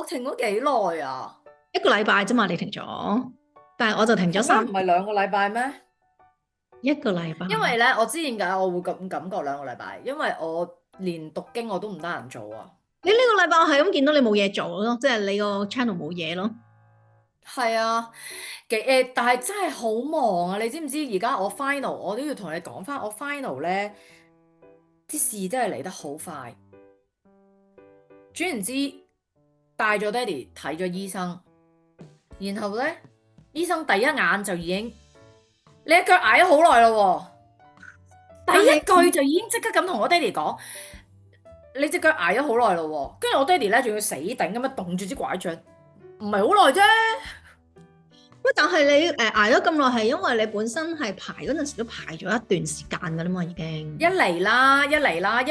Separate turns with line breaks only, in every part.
停咗幾耐啊？1
個禮拜啫嘛，你停咗，但係我就停咗
係咩？
三
唔係2個禮拜咩？1
個禮拜。
因為咧，我之前解我會咁感覺2個禮拜，因為我連讀經我都唔得閒做啊。
你呢個禮拜我係咁見到你冇嘢做咯，即係你個 channel 冇嘢咯。
係啊，但係真係好忙啊！你知唔知而家我 final 我都要同你講翻，我 final 咧啲事真係嚟得好快。總言之，帶咗爹哋睇咗醫生，然後咧醫生第一眼就已經你隻腳挨咗好耐咯喎，第
但係
一句就已經即刻咁同我爹哋講，你隻腳挨咗好耐咯喎，跟住我爹哋咧仲要死頂咁樣棟住支拐杖，唔係好耐啫。
喂，但係你捱咗咁耐，係因為你本身係排嗰陣時都排咗一段時間㗎啦嘛，已經。
一嚟啦，因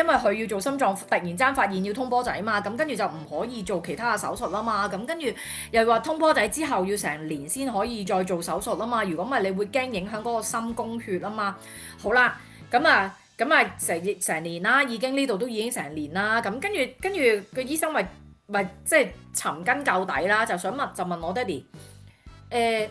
為佢要做心臟，突然間發現要通波仔嘛，咁跟住就唔可以做其他嘅手術啦嘛，咁跟住又話通波仔之後要成年先可以再做手術啦嘛，如果唔係你會驚影響嗰個心供血啊嘛。好啦，咁啊成年啦，已經呢度都已經成年啦，咁跟住個醫生咪即係尋根究底啦，就問我爹哋。誒，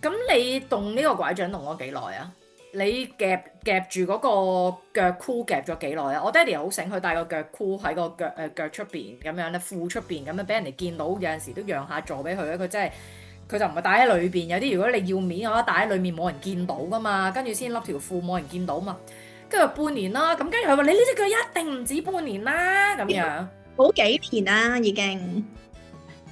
咁你動呢個拐杖動咗幾耐啊？你夾住嗰個腳箍夾咗幾耐啊？我爹哋好醒，佢帶個腳箍喺個腳出邊咁樣咧，褲出邊咁樣俾人哋見到，有陣時都讓下座俾佢咧。佢真係佢就唔係戴喺裏邊，有啲如果你要面嘅話，戴喺裏面冇人見到噶嘛，跟住先笠條褲冇人見到嘛。跟住半年啦，咁跟住佢話你呢隻腳一定唔止半年啦，咁樣。
好幾年啦，已經。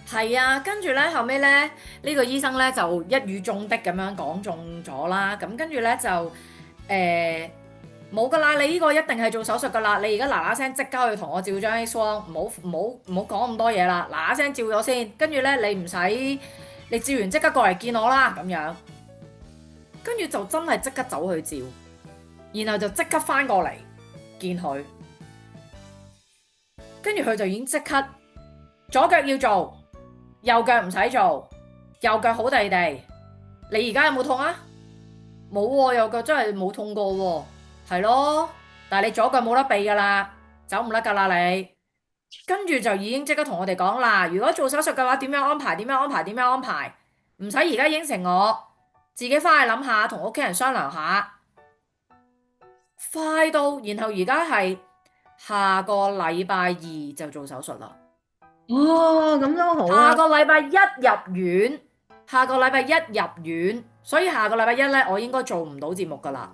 係啊，跟住咧後尾咧呢個醫生咧就一語中的咁樣講中咗啦，咁跟住咧就冇噶啦，你呢個一定係做手術噶啦，你而家嗱嗱聲即刻去同我照張 X 光，唔好講咁多嘢啦，嗱嗱聲照咗先，跟住咧你唔使你照完即刻過嚟見我啦咁樣，跟住就真係即刻走去照，然後就即刻翻過嚟見佢，跟住佢就已經即刻左腳要做。右腳唔使做，右腳好地地。你而家有冇痛啊？冇喎，右腳真係冇痛過喎，係咯。但係你左腳冇得避噶啦，走唔甩噶啦你。跟住就已經即刻同我哋講啦，如果做手術嘅話，點樣安排？點樣安排？點樣安排？唔使而家應承我，自己翻去諗下，同屋企人商量下。快到，然後而家係下個禮拜二就做手術啦。
哦，咁都好啊。
下個禮拜一入院，下個禮拜一入院，所以下個禮拜一咧，我應該做唔到節目噶啦，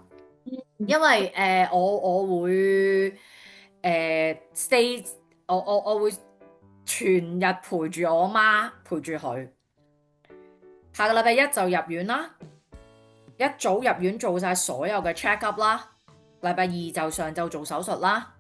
因為我會stay，我會全日陪住我媽，陪住佢。下個禮拜一就入院啦，一早入院做晒所有嘅 check up 啦，禮拜二就上晝做手術啦，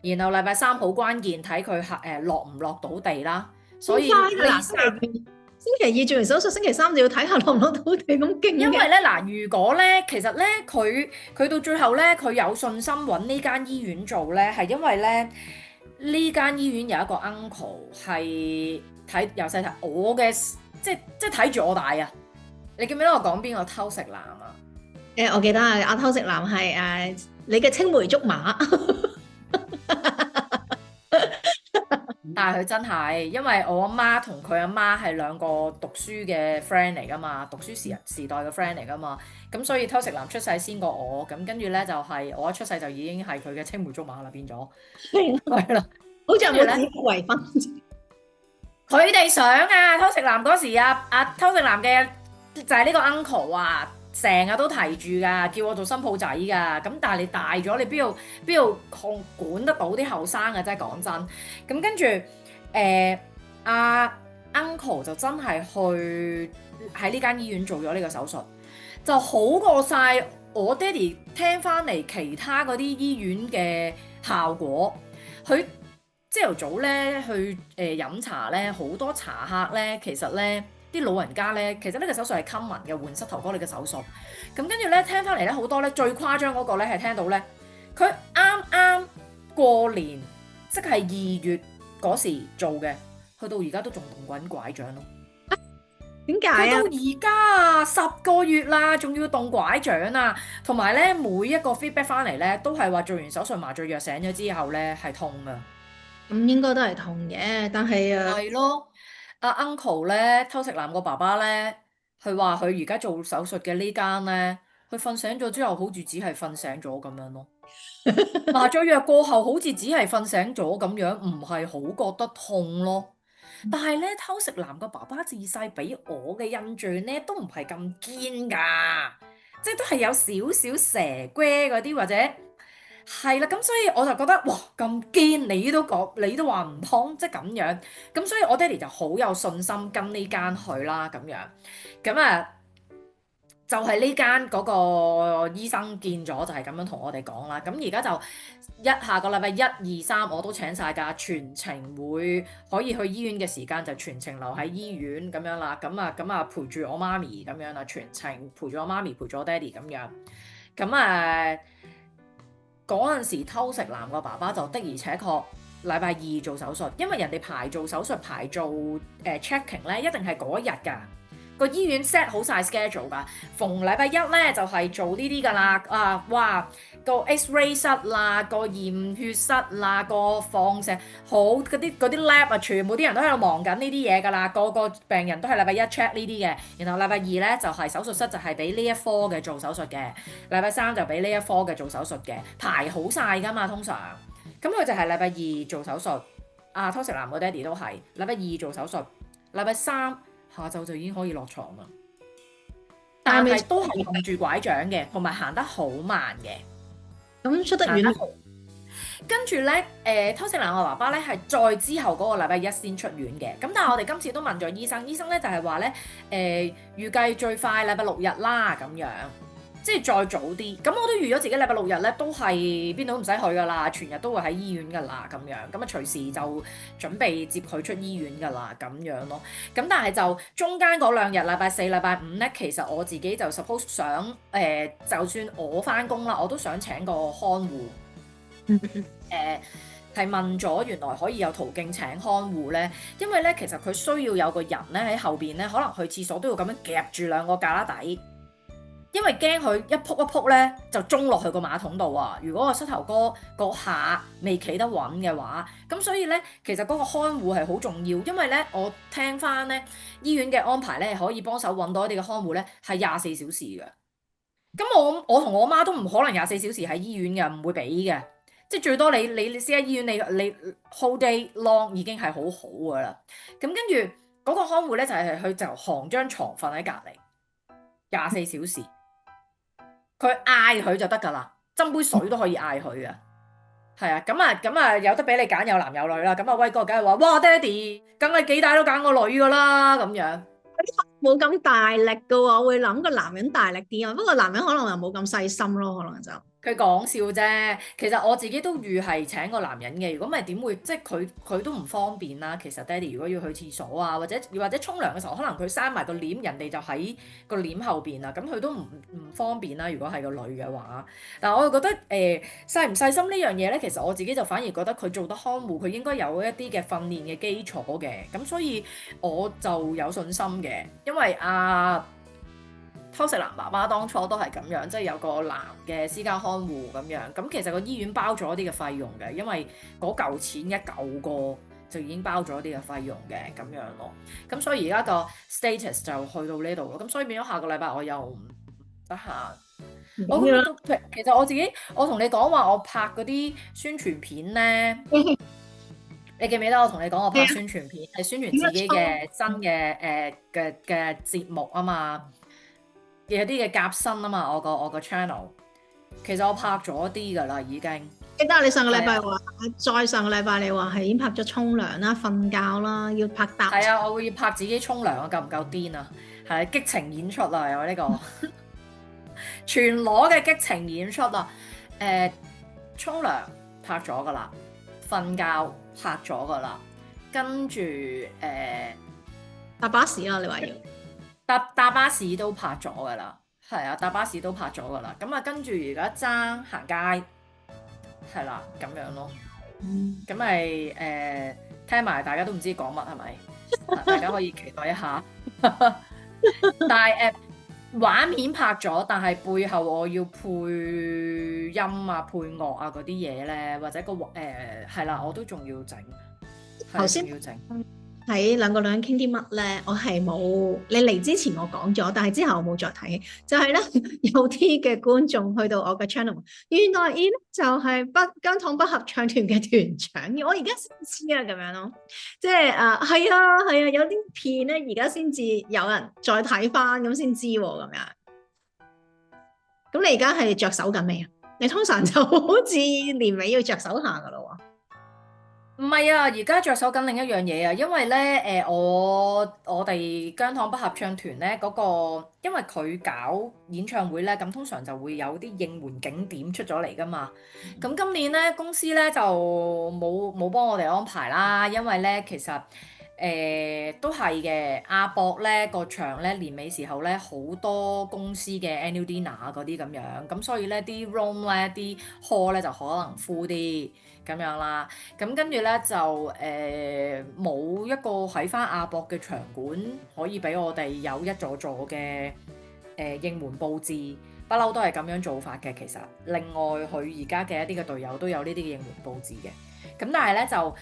然後禮拜三好關鍵睇佢落唔落到地啦。所以呢三，
星期二做完手術，星期三就要睇下落唔落到地，咁勁
因為
嘅。
咧嗱，如果咧其實咧佢到最後咧，佢有信心揾呢間醫院做咧，係因為咧呢間醫院有一個 uncle 係睇由細睇我嘅，即係睇住我大啊！你記唔記得我講邊個偷食男啊？
我記得啊，阿偷食男係你嘅青梅竹馬。
但係佢真係，因為我阿媽同佢阿媽係兩個讀書嘅 friend 嚟噶嘛，讀書時代嘅 friend 嚟噶嘛，咁所以偷食男出世先過我，咁跟住咧就係、我一出世就已經係佢嘅青梅竹馬啦，變咗係啦。
好似有冇
跟住咧，
指腹為婚？
佢哋想啊，偷食男嗰時啊，偷食男嘅就係呢個 uncle 啊，成日都提住噶，叫我做新抱仔噶。咁但係你大咗，你邊度控管得到啲後生啊？真係講真。咁跟住阿 uncle 就真係去喺呢間醫院做咗呢個手術，就好過晒我爹哋聽翻嚟其他嗰啲醫院嘅效果。佢朝頭早咧去飲茶咧，好多茶客咧，其實咧啲老人家咧，其實呢個手術係 common 嘅，換膝頭哥你嘅手術。咁跟住咧聽翻嚟咧好多咧，最誇張嗰個咧係聽到咧，佢啱啱過年，即係2月嗰時做嘅，去到而家都仲動緊拐杖咯。
點解啊？
去到而家10個月啦，仲要動拐杖啊！同埋咧，每一個 feedback 翻嚟咧，都係話做完手術麻醉藥醒咗之後咧係痛啊！
咁應該都係痛嘅，但係
係咯，阿 uncle 咧，偷食男個爸爸咧，佢話佢而家做手術嘅呢間咧，佢瞓醒咗之後，好似只係瞓醒咗咁樣咯。麻醉藥過後，好似只係瞓醒咗咁樣，唔係好覺得痛咯。但係咧，偷食男個爸爸自細俾我嘅印象咧，都唔係咁堅㗎，即係都係有少少蛇龜嗰啲或者係啦。咁所以我就覺得哇咁堅，你都話唔通，即係咁樣。咁所以我爹哋就好有信心跟呢間去啦，咁樣咁啊。就係呢間嗰個醫生見咗，就係咁樣同我哋講啦。咁而家就下個禮拜一二三我都請晒假，全程會可以去醫院嘅時間就全程留喺醫院咁樣啦。咁啊陪住我媽咪咁樣啦，全程陪住我媽咪陪住我爹哋咁樣。咁嗰陣時偷食男個爸爸就的而且確禮拜二做手術，因為人哋排做手術排做checking 咧，一定係嗰一日㗎。個醫院 set 好晒 schedule 㗎，逢禮拜一咧就係做呢啲㗎啦。哇，個 X-ray 室啦，個驗血室啦，個放射好嗰啲 lab 啊，全部啲人都喺度忙緊呢啲嘢㗎啦。個個病人都係禮拜一 check 呢啲嘅，然後禮拜二咧就係手術室就係俾呢一科嘅做手術嘅，禮拜三就俾呢一科嘅做手術嘅，排好晒㗎嘛通常。咁佢就係禮拜二做手術，偷食男個爹哋都係禮拜二做手術，禮拜三下晝就已經可以落床啦，但係都係用住拐杖嘅，同埋行得好慢嘅。
咁出得院，
跟住咧，偷食男我爸爸咧係再之後嗰個禮拜一先出院嘅。咁但係我哋今次都問咗醫生，醫生咧就係話咧，預計最快禮拜六日啦咁樣。即係再早啲，咁我都預咗自己禮拜六日咧都係邊度都唔使去噶啦，全日都會喺醫院噶啦咁樣，咁啊隨時就準備接佢出醫院噶啦咁樣咯。咁但係就中間嗰兩日禮拜四、禮拜五咧，其實我自己就 suppose 想就算我翻工啦，我都想請個看護。係問咗原來可以有途徑請看護咧，因為咧其實佢需要有個人咧喺後邊咧，可能去廁所都要咁樣夾住兩個架拉底。因為驚佢一撲一撲咧就中落去個馬桶度啊！如果個膝頭哥嗰下未企得穩嘅話，咁所以咧其實嗰個看護係好重要，因為咧我聽翻咧醫院嘅安排咧可以幫手揾到一啲嘅看護咧係24小時嘅。咁我同我媽都唔可能24小時喺醫院嘅，唔會俾嘅。即係最多你私家醫院你 whole day long 已經係好好噶啦。咁跟住嗰個看護咧就係佢就行張床瞓喺隔離24小時。佢嗌佢就得㗎啦，斟杯水都可以嗌佢嘅，係啊，咁有得俾你揀有男有女啦，咁威哥梗係話，哇爹哋，梗係幾大都揀個女㗎啦，咁樣
冇咁大力㗎喎，我會諗個男人大力啲啊，不過男人可能又冇咁細心咯，可能就。
佢講笑啫，其實我自己都預係請個男人嘅，如果唔係點會？即係佢都唔方便啦。其實爹哋如果要去廁所啊，或者沖涼嘅時候，可能佢閂埋個簾，人哋就喺個簾後邊啊，咁佢都唔方便啦。如果係個女嘅話，但係我又覺得細唔細心呢樣嘢咧，其實我自己就反而覺得佢做得看護，佢應該有一啲嘅訓練嘅基礎嘅，咁所以我就有信心嘅，因為偷食男爸爸當初都係咁樣，即係有個男嘅私家看護咁樣。咁其實個醫院包咗一啲嘅費用嘅，因為嗰嚿錢一嚿個就已經包咗一啲嘅費用嘅咁樣咯。咁所以而家個 status 就去到呢度咯。咁所以變咗下個禮拜我又唔得閒。我其實我自己，我同你講話，我拍嗰啲宣傳片咧，你記唔記得我同你講我拍宣傳片係宣傳自己嘅新嘅節目啊嘛？有啲嘅夾新啊嘛，我個 channel， 其實我拍咗啲㗎啦，已經。
記得你上個禮拜話，再上個禮拜你話係已經拍咗沖涼啦、瞓覺啦，要拍搭。
係啊，我會拍自己沖涼啊，夠唔夠癲啊？係激情演出啊，有呢個全裸嘅激情演出啊！沖涼拍咗㗎啦，瞓覺拍咗㗎啦，跟住
搭巴士啦，你話要。
搭巴士都拍咗㗎啦，係啊，搭巴士都拍咗㗎啦。咁啊，跟住而家爭行街，係啦，咁樣咯。咁咪聽埋大家都唔知講乜係咪？大家可以期待一下。但係畫面拍咗，但係背後我要配音啊、配樂啊嗰啲嘢咧，或者係啦，我都仲要整，係
頭先
仲要整。
睇兩個女人傾啲乜咧，我係冇你嚟之前我講咗，但係之後我冇再睇。就係咧，有啲嘅觀眾去到我嘅 channel，原來呢就係姜糖不合唱團嘅團長，我而家先知啊咁樣咯。即係係啊，有啲片咧而家先至有人再睇翻咁先知喎咁樣。咁你而家係着手緊未啊？你通常就好似年尾要着手下噶咯喎。
唔係啊，而家着手緊另一樣嘢啊，因為咧我哋姜糖不合唱團咧因為佢搞演唱會咧，咁通常就會有啲應援景點出咗嚟噶嘛。咁今年咧公司咧就冇幫我哋安排啦，因為咧其實都係嘅，亞博咧個場咧年尾時候咧好多公司嘅 annual dinner 嗰啲咁樣，咁所以咧啲 room 咧啲 hall 咧就可能 full 啲咁樣啦。咁跟住咧就冇一個喺翻亞博嘅場館可以俾我哋有一座座嘅應援佈置，不嬲都係咁樣做法嘅。其實另外佢而家嘅一啲嘅隊友都有呢啲嘅應援佈置嘅。咁但係咧就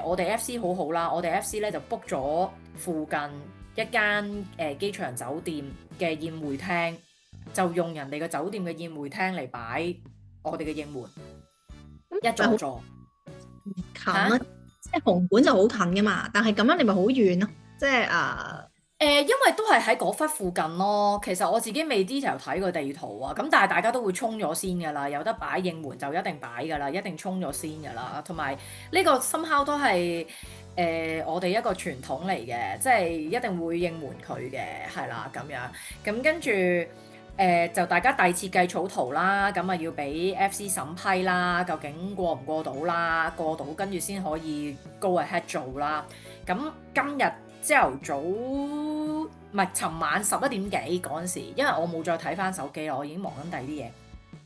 我哋 FC 好好啦，我哋 FC 咧就 book 咗附近一間機場酒店嘅宴會廳，就用人哋嘅酒店嘅宴會廳嚟擺我哋嘅應援一座座。
近啊，即係紅館就好近噶嘛，但係咁樣你咪好遠咯，即係
因為都係喺嗰忽附近咯。其實我自己未 detail 睇過地圖啊，咁但係大家都會衝咗先㗎啦，有得擺應援就一定擺㗎啦，一定衝咗先㗎啦。同埋呢個 somehow 都係我哋一個傳統嚟嘅，即係一定會應援佢嘅，係啦咁樣。咁跟住就大家遞設計草圖啦，咁啊要俾 FC 審批啦，究竟過唔過到啦？過到跟住先可以 go ahead 做啦。咁今日朝頭早唔係尋晚11點幾嗰陣時，因為我冇再睇翻手機啦，我已經忙緊第二啲嘢。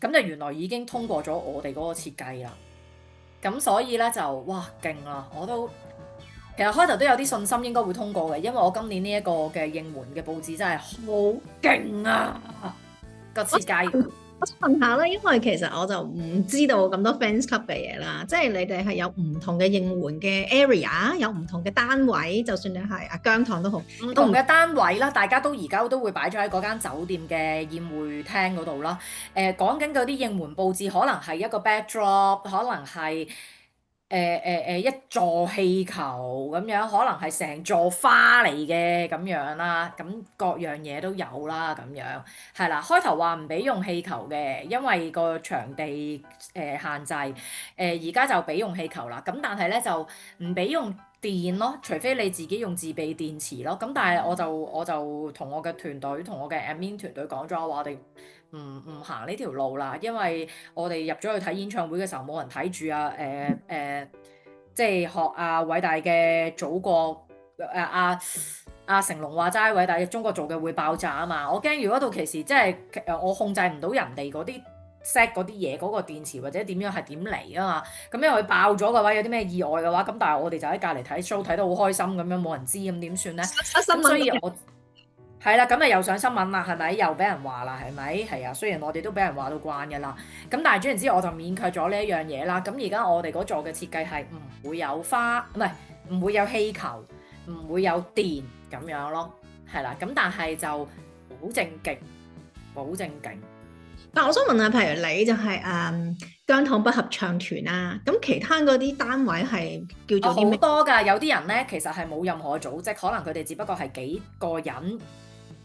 咁就原來已經通過咗我哋嗰個設計啦。咁所以咧就哇勁啦！我都其實開頭都有啲信心應該會通過嘅，因為我今年呢一個嘅應援嘅佈置真係好勁啊！個設計。
我想問下啦，因為其實我就唔知道咁多 fans club 嘅嘢啦，即係你哋係有唔同嘅應援嘅 area，有唔同嘅單位，就算你係姜糖都好，
唔同嘅單位啦，大家都而家都會擺咗喺嗰間酒店嘅宴會廳嗰度啦。講緊嗰啲應援佈置，可能係一個 backdrop，可能係一座氣球咁樣，可能係成座花嚟嘅咁樣啦。咁各樣嘢都有啦，咁樣係啦。開頭話唔俾用氣球嘅，因為個場地限制。而家就俾用氣球啦。咁但係咧就唔俾用電咯，除非你自己用自備電池咯。咁但係我就同我嘅團隊同我嘅 admin 團隊講咗，話我哋唔行呢條路啦，因為我哋入咗去睇演唱會嘅時候冇人睇住啊。即係學偉大嘅祖國成龍話齋，偉大嘅中國做嘅會爆炸啊嘛！我驚如果到期時即係我控制唔到人哋嗰啲 set 嗰啲嘢嗰個電池或者點樣係點嚟啊嘛！咁因為佢爆咗嘅話，有啲咩意外嘅話，咁但係我哋就喺隔離睇 show 睇得好開心咁樣，冇人知咁點算咧？咁所以我係啦，咁啊又上新聞啦，係咪？又俾人話啦，係咪？係啊，雖然我哋都俾人話到慣嘅啦，咁但係總言之，我就免卻咗呢一樣嘢啦。咁而家我哋嗰座嘅設計係唔會有花，唔係唔會有氣球，唔會有電咁樣咯，係啦。咁但係就保證勁，保證勁。
但我想問下，譬如你就係姜糖不合唱團啦，咁其他嗰啲單位係叫做啲
好
咩？
多㗎，有啲人咧其實係冇任何組織，可能佢哋只不過係幾個人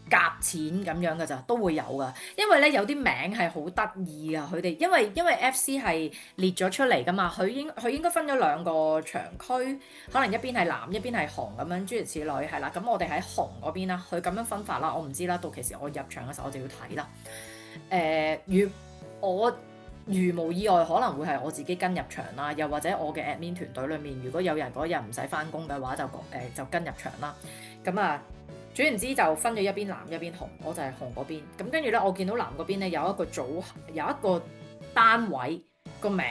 夾錢咁樣㗎咋，都會有㗎。因為咧有啲名係好得意啊，佢哋因為 FC 係列咗出嚟㗎嘛，佢應該分咗兩個場區，可能一邊係藍，一邊係紅咁樣，諸如此類係啦。咁我哋喺紅嗰邊啦，佢咁樣分法啦，我唔知啦。到其時我入場嘅時候我就要睇啦。如無意外，可能會係我自己跟入場啦，又或者我嘅 admin 團隊裏面，如果有人嗰日唔使返工嘅話，就跟入場啦。咁啊，總言之就分咗一邊藍一邊紅，我就係紅嗰邊。咁跟住咧，我見到藍嗰邊咧有一個組合，有一個單位個名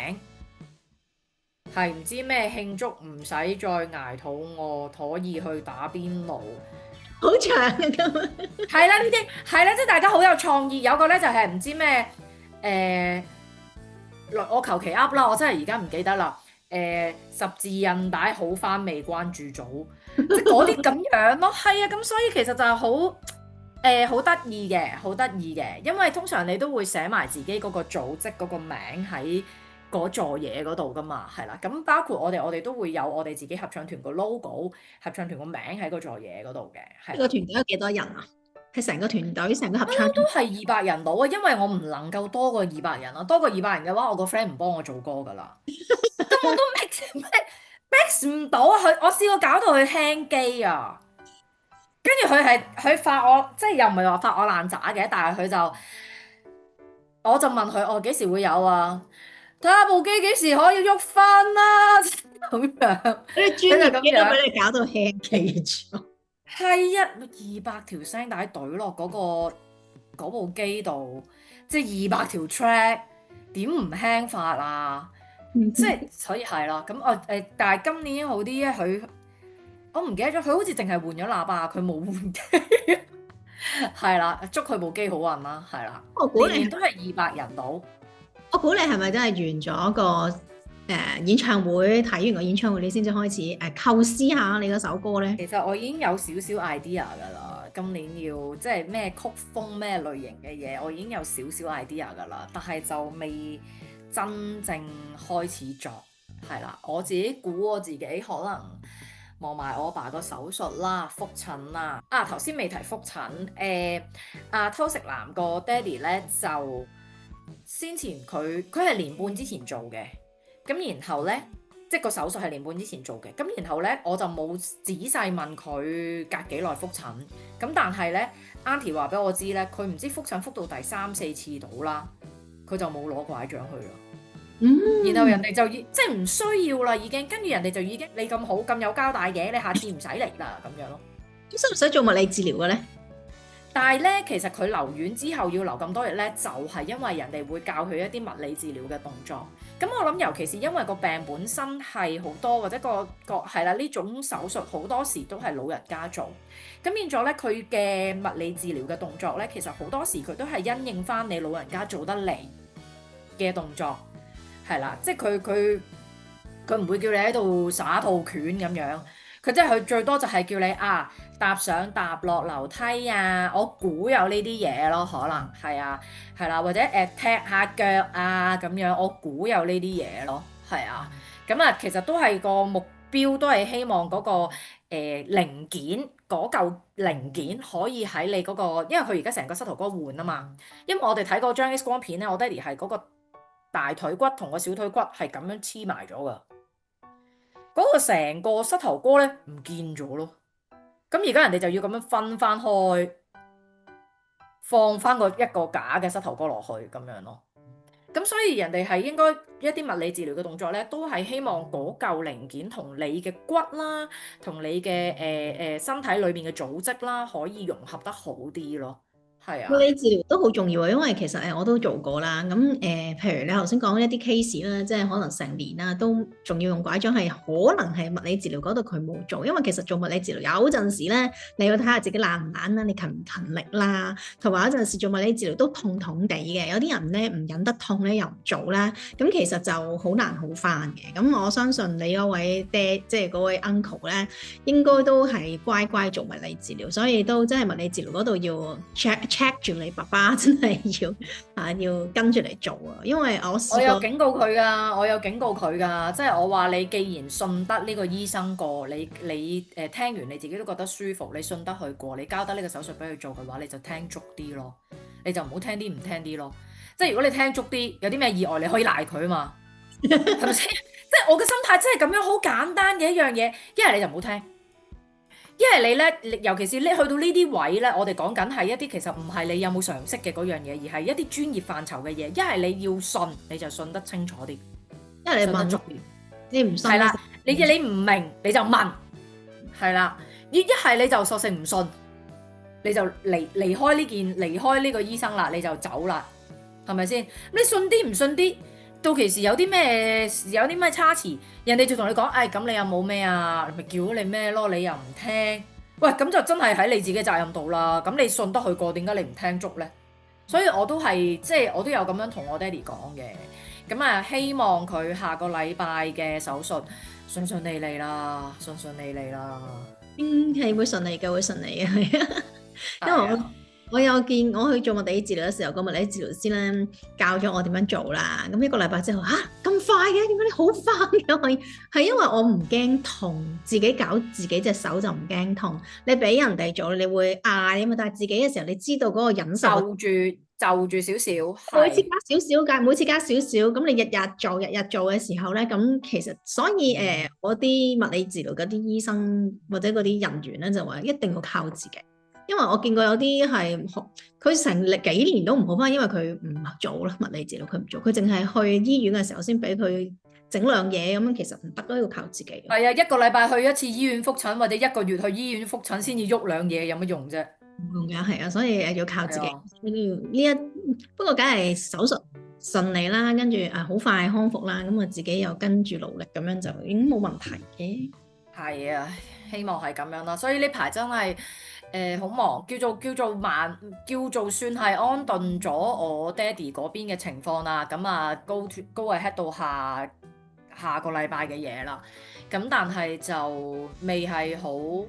係唔知咩慶祝唔使再捱肚餓，可以去打邊爐。
好長啊咁樣。
係啦，呢啲係啦，即係大家好有創意。有個咧就係唔知咩我求其噏啦，我真係而家唔記得啦。十字韌帶好翻未關注組，即係嗰啲咁樣咯。係啊，咁所以其實就係好得意嘅，好得意嘅。因為通常你都會寫埋自己嗰個組織嗰個名喺嗰座嘢嗰度噶嘛，係啦。咁包括我哋都會有我哋自己合唱團個 logo、合唱團個名喺嗰座嘢嗰度嘅。係
個團隊有幾多人啊？係成個團隊，成個合唱
都
團。
係200人到啊，因為我唔能夠多過200人啊，多過200人嘅話，我個 friend 唔幫我做歌噶啦，根本都 mix 唔到啊！我試過搞到佢輕機啊，跟住佢發我，即係又唔係話發我爛渣嘅，但係我就問佢我幾時會有啊？睇下部機幾時可以喐翻啦，咁樣，
啲專業機都俾你搞到輕機咗。
係啊，200條聲帶懟落嗰部機度，即係200條 track，點唔輕法啊？即係所以係啦，咁但係今年好啲咧，我唔記得咗，佢好似淨係換咗喇叭，佢冇換機，係啦，祝佢部機好運啦，係啦，年年都係200人到。
我估你係咪真係完咗個演唱會，睇完個演唱會你先至開始構思下你嗰首歌咧？
其實我已經有少少 idea 㗎啦，今年要即係咩曲風咩類型嘅嘢，我已經有少少 idea 㗎啦，但係就未真正開始作，係啦，我自己估我自己可能望埋我爸個手術啦、覆診啦。頭先未提覆診，偷食男個爹哋咧就先前佢係年半之前做嘅，咁然後咧即係個手術係年半之前做嘅，咁然後咧我就冇仔細問佢隔幾耐覆診，咁但係咧 Auntie 話俾我知咧，佢唔知覆診覆到第3、4次到啦，佢就冇攞拐杖去啦。然後人哋就即係唔需要啦，已經跟住人哋就已經你咁好咁有交代嘅，你下次唔使嚟啦咁樣咯。
咁使唔使做物理治療嘅咧？
但係咧，其實佢留院之後要留咁多日咧，就係因為人哋會教佢一啲物理治療嘅動作。咁我諗，尤其是因為個病本身係好多，或者個係啦，呢種手術好多時都係老人家做。咁變咗咧，佢嘅物理治療嘅動作咧，其實好多時佢都係因應翻你老人家做得嚟嘅動作。係啦，即係佢唔會叫你喺度耍套拳咁樣，佢即係佢最多就係叫你搭上搭落樓梯啊，我估有呢啲嘢咯，可能係啊，係啦，或者踢下腳啊咁樣，我估有呢啲嘢咯，係啊，咁其實都係個目標，都係希望嗰個零件嗰嚿零件可以喺你嗰個，因為佢而家成個膝頭哥換啊嘛，因為我哋睇過張 X 光片咧，我爹哋係嗰個大腿骨同個小腿骨係咁樣黐埋咗噶，嗰個成個膝頭哥咧唔見咗咯。咁而家人哋就要咁樣分翻開，放翻一個假嘅膝頭哥落去咁樣咯。咁所以人哋係應該一啲物理治療嘅動作咧，都係希望嗰嚿零件同你嘅骨啦，同你嘅身體裏面嘅組織啦，可以融合得好啲咯。係啊，
物理治療都好重要啊，因為其實我都做過啦。咁譬如你頭先講一啲 case 啦，即係可能成年啦，都仲要用拐杖，係可能係物理治療嗰度佢冇做。因為其實做物理治療有陣時咧，你要睇下自己懶唔懶啦，你勤唔勤力啦，同埋有陣時做物理治療都痛痛地嘅。有啲人咧唔忍得痛咧又唔做啦，咁其實就好難好翻嘅。咁我相信你嗰位爹，即係嗰位 uncle 咧，應該都係乖乖做物理治療，所以都真係物理治療嗰度要 check住你爸爸，真係要跟住嚟做啊！因為我
有警告佢噶，即係我話你既然信得呢個醫生過，你聽完你自己都覺得舒服，你信得佢過，你交得呢個手術俾佢做嘅話，你就聽足啲咯，你就唔好聽啲唔聽啲咯。即係如果你聽足啲，有啲咩意外你可以賴佢啊嘛，係咪先？即係我嘅心態真係咁樣，好簡單嘅一樣嘢，一係你就唔好聽。因為你咧，尤其是你去到呢啲位咧，我哋講緊係一啲其實唔係你有冇常識嘅嗰樣嘢，而係一啲專業範疇嘅嘢。一係你要信，你就信得清楚啲；
一係你問足，你唔信
係啦，你唔明你就問，係啦。一係你就索性唔信，你就離開呢個醫生啦，你就走啦，係咪先？你信啲唔信啲？到其時有啲咩差池，人哋就同你講，咁你有冇咩啊？咪叫你咩咯？你又唔聽，喂，咁就真係喺你自己責任度啦。咁你信得佢過，點解你唔聽足呢？所以我都係即係我都有咁樣同我爹哋講嘅。咁啊，希望佢下個禮拜嘅手術順順利利啦，順順利利啦。
係會順利嘅，會順利嘅，係啊。因為我
係啊，
我有見我去做物理治療嘅時候，個物理治療師咧教咗我點樣做啦。咁一個禮拜之後，咁快嘅？點解你好快嘅？可以係因為我唔驚痛，自己搞自己隻手就唔驚痛。你俾人哋做，你會嗌啊嘛。但係自己嘅時候，你知道嗰個忍受。
就住少少，
每次
係
加少少㗎，每次加少少，咁你日日做嘅時候咧，咁其實所以嗰啲物理治療嗰啲醫生或者嗰啲人員咧就話一定要靠自己，因為我見過有啲係佢成幾年都唔好返，因為佢唔做啦物理治療，佢唔做，佢淨係去醫院嘅時候先俾佢整兩嘢咁樣，其實唔得都要靠自己。
係啊，一個禮拜去一次醫院覆診，或者一個月去醫院覆診先至喐兩嘢，有乜用啫？
唔同㗎，係啊，所以要靠自己。
係啊，
不過梗係手術順利啦，跟住好快康復啦，咁啊自己又跟住努力，咁樣就已經冇問題嘅。
係啊，希望係咁樣啦。所以呢排真係好忙，叫做算係安頓咗我爹哋嗰邊嘅情況啦。咁啊高係 head 到下個禮拜嘅嘢啦。咁但係就未係好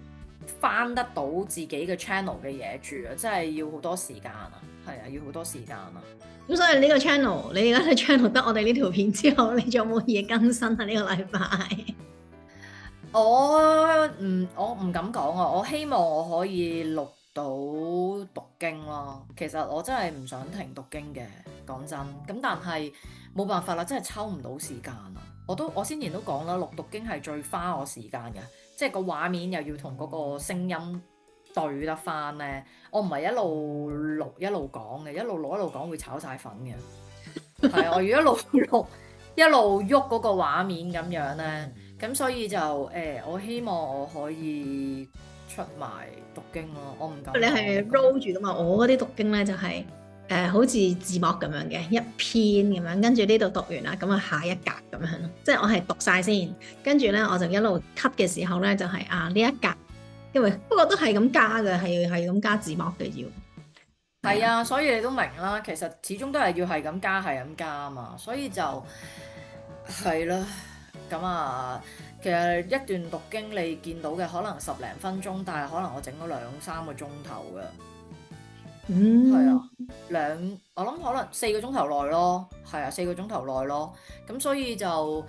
翻得到自己嘅 channel 嘅嘢住啊，真係要好多時間啊。係啊，要好多時間啊。
咁所以呢個 channel，你而家嘅 channel 得我哋呢條片之後，你仲有冇嘢更新啊？呢個禮拜？
我唔敢講啊！我希望我可以錄到讀經咯。其實我真係唔想停讀經嘅，講真。咁但係冇辦法啦，真係抽唔到時間啊！我先前都講啦，錄讀經係最花我時間嘅，即係個畫面又要同嗰個聲音對得翻咧。我唔係一路錄一路講嘅，一路錄一路講會炒晒粉嘅。係啊，我要一路錄一路喐嗰個畫面咁樣咧。咁所以就我希望我可以出埋讀經咯，我唔敢。
你係 roll 住噶嘛？我嗰啲讀經咧就係、好似字幕咁樣嘅一篇咁樣，跟住呢度讀完啦，咁啊下一格咁樣咯。即係我係讀晒先，跟住咧我就一路 cut 嘅時候咧就係、呢一格，因為不過都係咁加嘅，係咁加字幕嘅要。
係啊，所以你都明啦，其實始終都係要係咁加係咁加啊嘛，所以就係啦。咁啊，其實一段讀經你見到嘅可能10零分鐘，但係可能我整咗2-3個鐘頭嘅。係啊，我諗可能4個鐘頭內咯，係啊，4個鐘頭內咯。咁所以就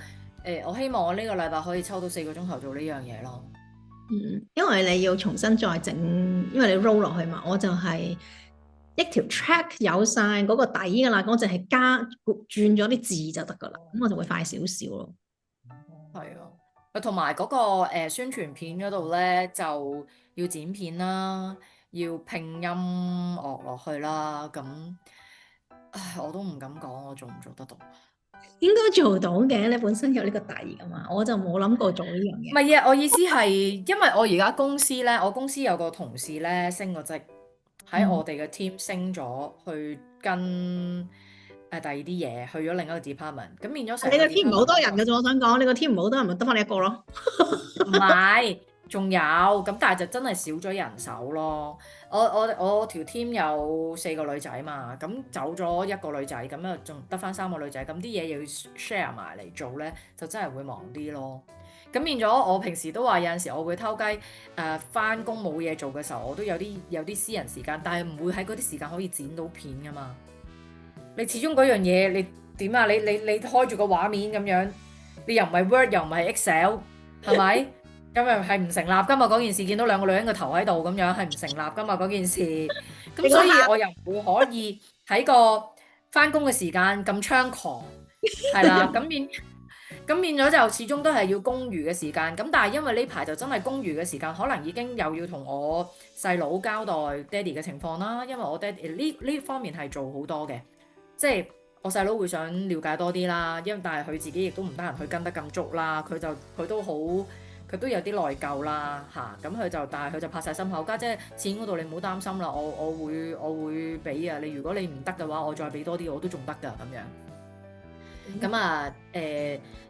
我希望我呢個禮拜可以抽到4個鐘頭做呢樣嘢咯。
因為你要重新再整，因為你 roll 落去嘛，我就係一條 track 有晒嗰個底噶啦，我淨係轉咗啲字就得噶啦，咁我就會快少少咯。
係啊，同埋嗰個宣傳片嗰度咧就要剪片啦，要拼音樂落去啦，咁唉我都唔敢講我做唔做得到。
應該做到嘅，你本身有呢個底噶嘛，我就冇諗過做呢樣嘢。
唔係啊，我意思係因為我而家公司咧，我公司有個同事咧升個職喺我哋嘅 team 升咗去跟第二啲嘢，去咗另一個 department，咁變咗成
你個 team 唔好多人嘅啫，我想講你個 team 唔好多人，咪得翻你一個咯。
唔係，仲有咁，但係就真係少咗人手咯。我條 team 有4個女仔嘛，咁走咗一個女仔，咁啊仲得翻3個女仔，咁啲嘢又要 share 埋嚟做咧，就真係會忙啲咯。咁變咗我平時都話有陣時我會偷雞翻工冇嘢做嘅時候，我都有啲私人時間，但係唔會喺嗰啲時間可以剪到片噶嘛。你始終嗰樣嘢你點啊？你開住個畫面咁樣，你又唔係 Word 又唔係 Excel，係咪？咁又係唔成立噶嘛？嗰件事見到2個女人嘅頭喺度咁樣係唔成立噶嘛？嗰件事，咁所以我又唔會可以喺個翻工嘅時間咁猖狂，係啦。咁變咗就始終都係要公餘嘅時間。咁但係因為呢排就真係公餘嘅時間，可能已經又要同我細佬交代爹哋嘅情況啦。因為我爹哋呢方面係做好多嘅，即係我細佬會想了解多啲啦。因為但係佢自己亦都唔得閒去跟得咁足啦。佢都有啲內疚啦嚇，咁但係佢就拍晒心口，家姐錢嗰度你唔好擔心啦，我會俾啊，你如果你唔得嘅話，我再俾多啲我都仲得㗎咁樣。咁啊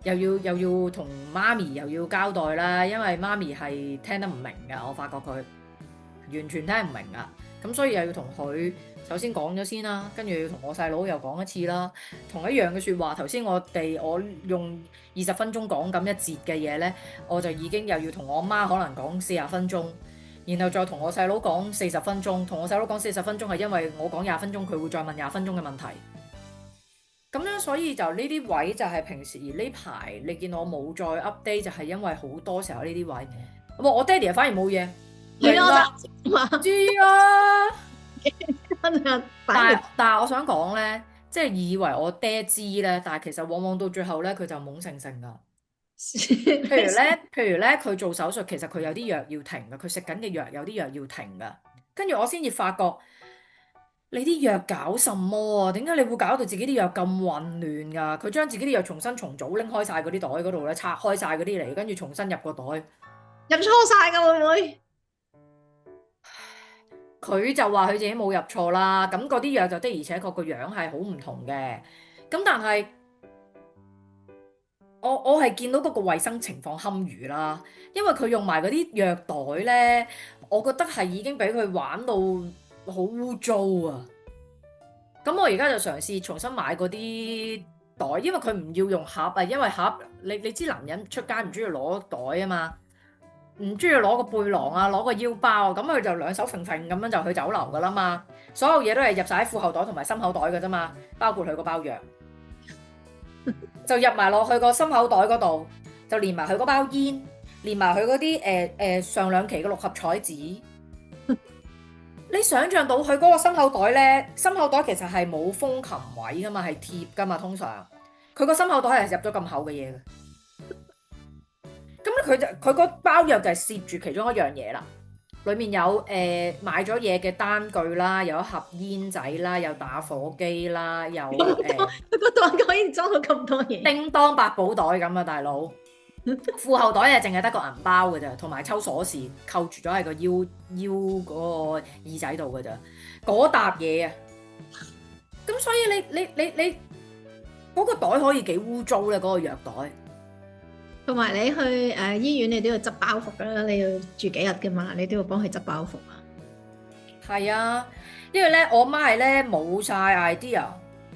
又要同媽咪又要交代啦，因為媽咪係聽得唔明㗎，我發覺佢完全聽唔明啊，咁所以又要同佢首先講咗先啦，跟住要同我細佬又講一次啦，同一樣嘅説話。頭先我用20分鐘講緊一節嘅嘢呢，我就已經又要同我媽可能講40分鐘，然後再同我細佬講40分鐘，同我細佬講40分鐘係因為我講20分鐘，佢會再問20分鐘嘅問題。咁樣所以就呢啲位就係平時呢排你見我冇再 update，就係因為好多時候呢啲位。我爹哋反而冇嘢。
係咯，
知啊。
但
但係我想講咧，即係以為我爹知咧，但係其實往往到最後咧，佢就懵盛盛噶。譬如咧，佢做手術，其實佢有啲藥要停噶，佢食緊嘅藥有啲藥要停噶。跟住我先至發覺，你啲藥搞什麼啊？點解你會搞到自己啲藥咁混亂噶？佢將自己啲藥重新重組，拎開晒嗰啲袋嗰度咧，拆開晒嗰啲嚟，跟住重新入個袋。
入錯晒㗎會唔會？
佢就話佢自己冇入錯啦，咁嗰啲藥就的而且確個樣係好唔同嘅，咁但係我係見到嗰個衞生情況堪虞啦，因為佢用埋嗰啲藥袋呢，我覺得係已經俾佢玩到好污糟啊！咁我而家就嘗試重新買嗰啲袋，因為佢唔要用盒啊，因為盒你知男人出街唔中意攞袋啊嘛。唔中意攞個背囊啊，攞個腰包啊，咁佢就兩手揈揈咁樣就去酒樓噶啦嘛。所有嘢都係入晒喺褲後袋同埋心口袋嘅啫嘛，包括佢個包藥就入埋落去個心口袋嗰度，就連埋佢嗰包煙，連埋佢嗰啲上兩期嘅六合彩紙。你想象到佢嗰個心口袋呢？心口袋其實係冇風琴位噶嘛，係貼噶嘛，通常佢個心口袋係入咗咁厚嘅嘢嘅。咁咧佢個包藥就係攝住其中一樣嘢啦，裡面有買咗嘢嘅單據啦，有一盒煙仔啦，有打火機啦，有
佢個袋可以裝到咁多嘢，
叮當百寶袋咁啊，大佬！褲後袋啊，淨係得個銀包嘅咋，同埋抽鎖匙扣住咗喺個腰嗰個耳仔度嘅咋，嗰沓嘢啊！咁所以你嗰個袋可以幾污糟咧？嗰個藥袋。
同埋你去醫院，你都要執包袱啦，你要住幾日㗎嘛，你都要幫佢執包袱啊。
係啊，因為咧我媽係咧冇晒 idea，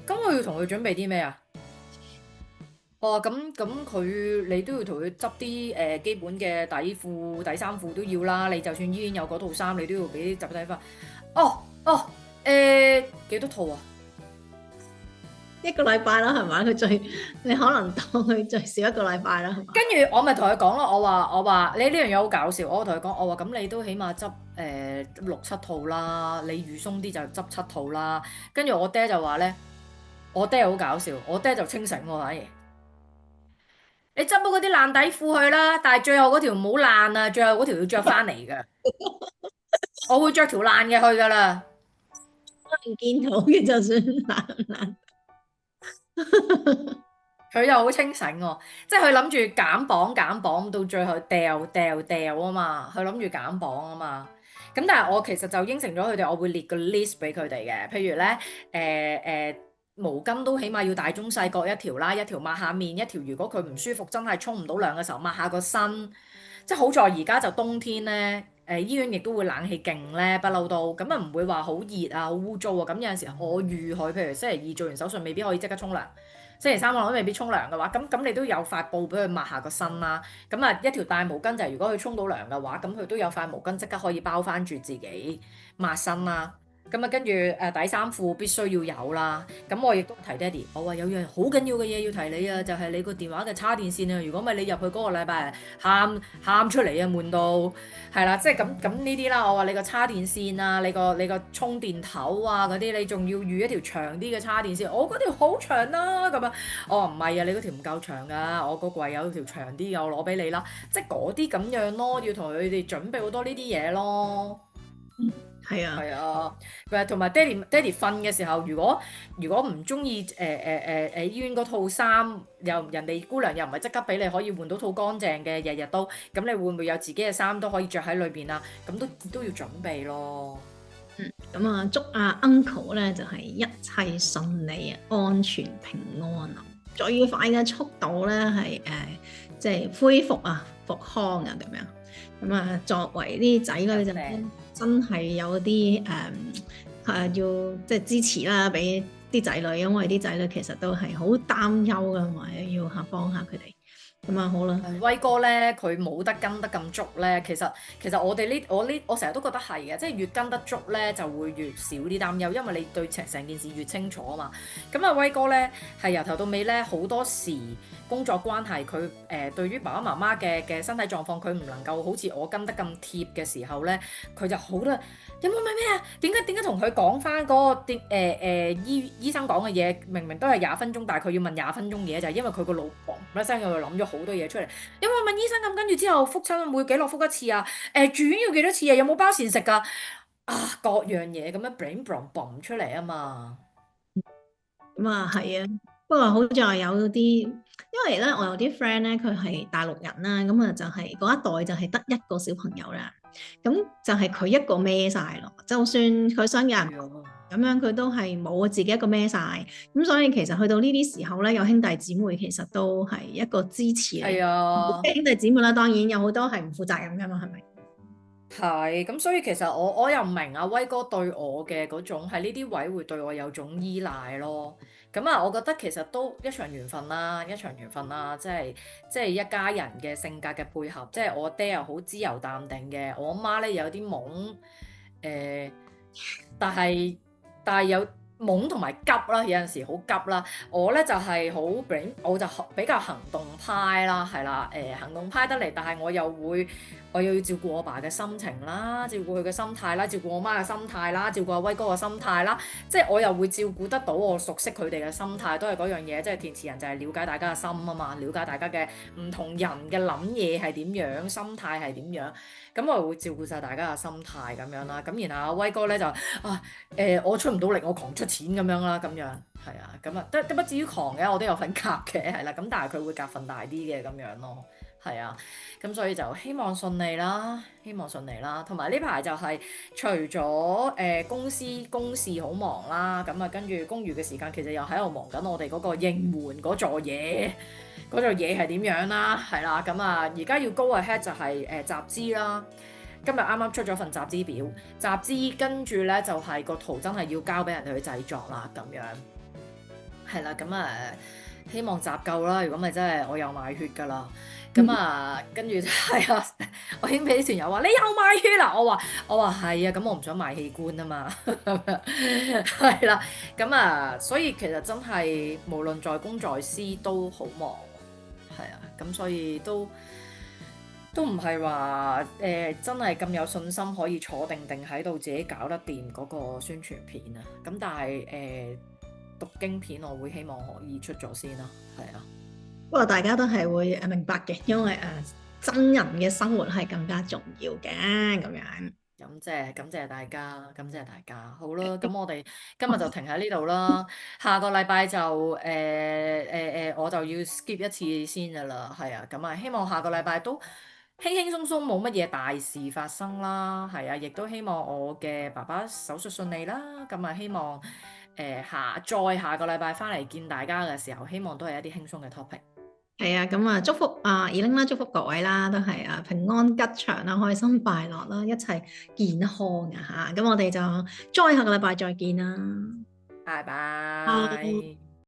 咁我要同佢準備啲咩啊？咁佢你都要同佢執啲基本嘅底褲、底衫褲都要啦。你就算醫院有嗰套衫，你都要俾執底翻。幾多套啊？
一個禮拜啦，係嘛？你可能當佢最少一個禮拜啦，係嘛？
跟住我咪同佢講咯，我話你呢樣嘢好搞笑，我同佢講，我話咁你都起碼執6-7套啦，你預鬆啲就執7套啦。跟住我爹就話咧，我爹好搞笑，我爹就清醒喎，反而你執到嗰啲爛底褲去啦，但係最後嗰條唔好爛啊，最後嗰條要着翻嚟㗎，我會着條爛嘅去㗎啦。
唔見到嘅就算爛。
佢又好清醒喎，即係佢諗住減磅到最後掉啊嘛，佢諗住減磅啊嘛。咁但係我其實就應承咗佢哋，我會列個 list 俾佢哋嘅。譬如咧，毛巾都起碼要大中細各一條啦，一條抹下面，一條如果佢唔舒服真係沖唔到涼嘅時候抹下個身。即係好在而家就冬天咧，醫院亦都會冷氣勁咧，不嬲都咁啊，唔會話好熱啊，好污糟啊。咁有陣時我預佢，譬如星期2做完手術未必可以即刻沖涼。星期3可能都未必沖涼嘅話，咁你都有塊布俾佢抹下個身啦。咁啊一條大毛巾就係如果佢沖到涼嘅話，咁佢都有塊毛巾即刻可以包翻住自己抹身啦。咁啊跟住底衫褲必須要有啦。咁我亦都提爹哋，我話有樣好緊要嘅嘢要提你啊，就係你個電話嘅叉電線啊。如果唔係你入去嗰個禮拜喊出嚟啊，悶到係啦，即係咁呢啲啦。我話你個叉電線啊，你個充電頭啊嗰啲，你仲要預一條長啲嘅叉電線。我嗰條好長啦，咁啊，我話唔係啊，你嗰條唔夠長㗎，我個櫃有條長啲嘅，我攞俾你啦。即係嗰啲咁樣咯，要同佢哋準備好多呢啲嘢咯。
係啊，
係啊，同埋爹哋瞓嘅時候，如果唔中意醫院嗰套衫，又人哋姑娘又唔係即刻俾你可以換到套乾淨嘅，日日都咁，你會唔會有自己嘅衫都可以着喺裏邊啊？咁都要準備咯。
咁啊，祝阿 Uncle 咧就係一切順利啊，安全平安啊！最快嘅速度咧係即係恢復啊復康啊咁樣。咁啊，作為啲仔女就真係有啲要即係支持啦，俾啲仔女，因為啲仔女其實都係好擔憂噶嘛，要幫下佢哋。咁啊好啦，
威哥咧，佢冇得跟得咁足咧。其實我成日都覺得係嘅，即係越跟得足咧，就會越少啲擔憂，因為你對成件事越清楚啊嘛。咁啊，威哥咧係由頭到尾咧好多時工作關係，佢對於爸爸媽媽嘅身體狀況，佢唔能夠好似我跟得咁貼嘅時候咧，佢就好啦。有冇咩啊？點解同佢講翻嗰個醫生講嘅嘢，明明都係廿分鐘，但係佢要問廿分鐘嘢，就係因為佢個腦嘣一聲又諗咗好多嘢出嚟。有冇問醫生咁？跟住之後覆診會幾耐覆一次啊？住院要幾多次啊？有冇包膳食㗎？啊，各樣嘢咁樣 bling bling boom 出嚟啊嘛！
咁啊係啊，不過好在有啲，因為咧我有啲 friend 咧，佢係大陸人啦，咁啊就係嗰一代就係得一個小朋友啦，咁就係佢一個孭晒咯，就算佢想有人咁樣，佢都係冇自己一個孭晒，咁所以其實去到呢啲時候咧，有兄弟姊妹其實都係一個支持嚟。
係啊，
兄弟姊妹啦，當然有好多係唔負責任噶嘛，係咪？
係咁，所以其實我又唔明阿威哥對我嘅嗰種喺呢啲位會對我有種依賴咯。咁啊，我覺得其實都一場緣分啦，一場緣分啦，即係一家人嘅性格嘅配合。即係我爹又好自由淡定嘅，我媽咧有啲懵，但係有懵同埋急啦，有陣時好急啦。我咧就係好我就比較行動派啦，係啦，行動派得嚟，但係我又要照顧我爸嘅心情啦，照顧佢嘅心態啦，照顧我媽嘅心態啦，照顧阿威哥嘅心態啦，即係我又會照顧得到，我熟悉佢哋嘅心態，都係嗰樣嘢，即係填詞人就係了解大家嘅心啊嘛，了解大家嘅唔同人嘅諗嘢係點樣，心態係點樣，咁我會照顧晒大家嘅心態咁樣啦。咁然後阿威哥咧就我出唔到力，我狂出錢咁樣啦，咁樣係啊，咁啊都不至於狂嘅，我都有份夾嘅，係啦，咁但係佢會夾份大啲嘅咁樣咯。係啊，咁所以就希望順利啦，希望順利啦。同埋呢排就係除咗公司公事好忙啦，咁啊跟住公餘嘅時間其實又喺度忙緊我哋嗰個應援嗰座嘢，嗰座嘢係點樣啦？係啦，咁啊而家要 go ahead 就係集資啦。今日啱啱出咗份集資表，集資跟住咧就係個圖真係要交俾人哋去製作啦，咁樣係啦，咁啊希望集夠啦，如果咪真係我又賣血㗎啦。咁啊，跟住係啊，我已經俾啲團友話你又賣血啦，我話係啊，咁我唔想賣器官啊嘛，係啦，咁啊，所以其實真係無論在公在私都好忙，係啊，咁所以都唔係話真係咁有信心可以坐定定喺度自己搞得掂嗰個宣傳片啊，咁但係讀經片我會希望可以出咗先啦，係啊。
不過大家都係會明白嘅，因為真人嘅生活係更加重要嘅咁樣。
感謝大家，感謝大家。好啦，咁我哋今日就停喺呢度啦。下個禮拜就我就要 skip 一次先㗎啦。係啊，咁啊，希望下個禮拜都輕輕鬆鬆冇乜嘢大事發生啦。係啊，亦都希望我嘅爸爸手術順利啦。咁啊，希望下個禮拜翻嚟見大家嘅時候，希望都係一啲輕鬆嘅 topic。
係啊，咁啊，祝福Elaine啦，祝福各位啦，都係平安吉祥啦，開心快樂啦，一切健康啊嚇！咁我哋就再下個禮拜再見啦，
拜拜。
拜。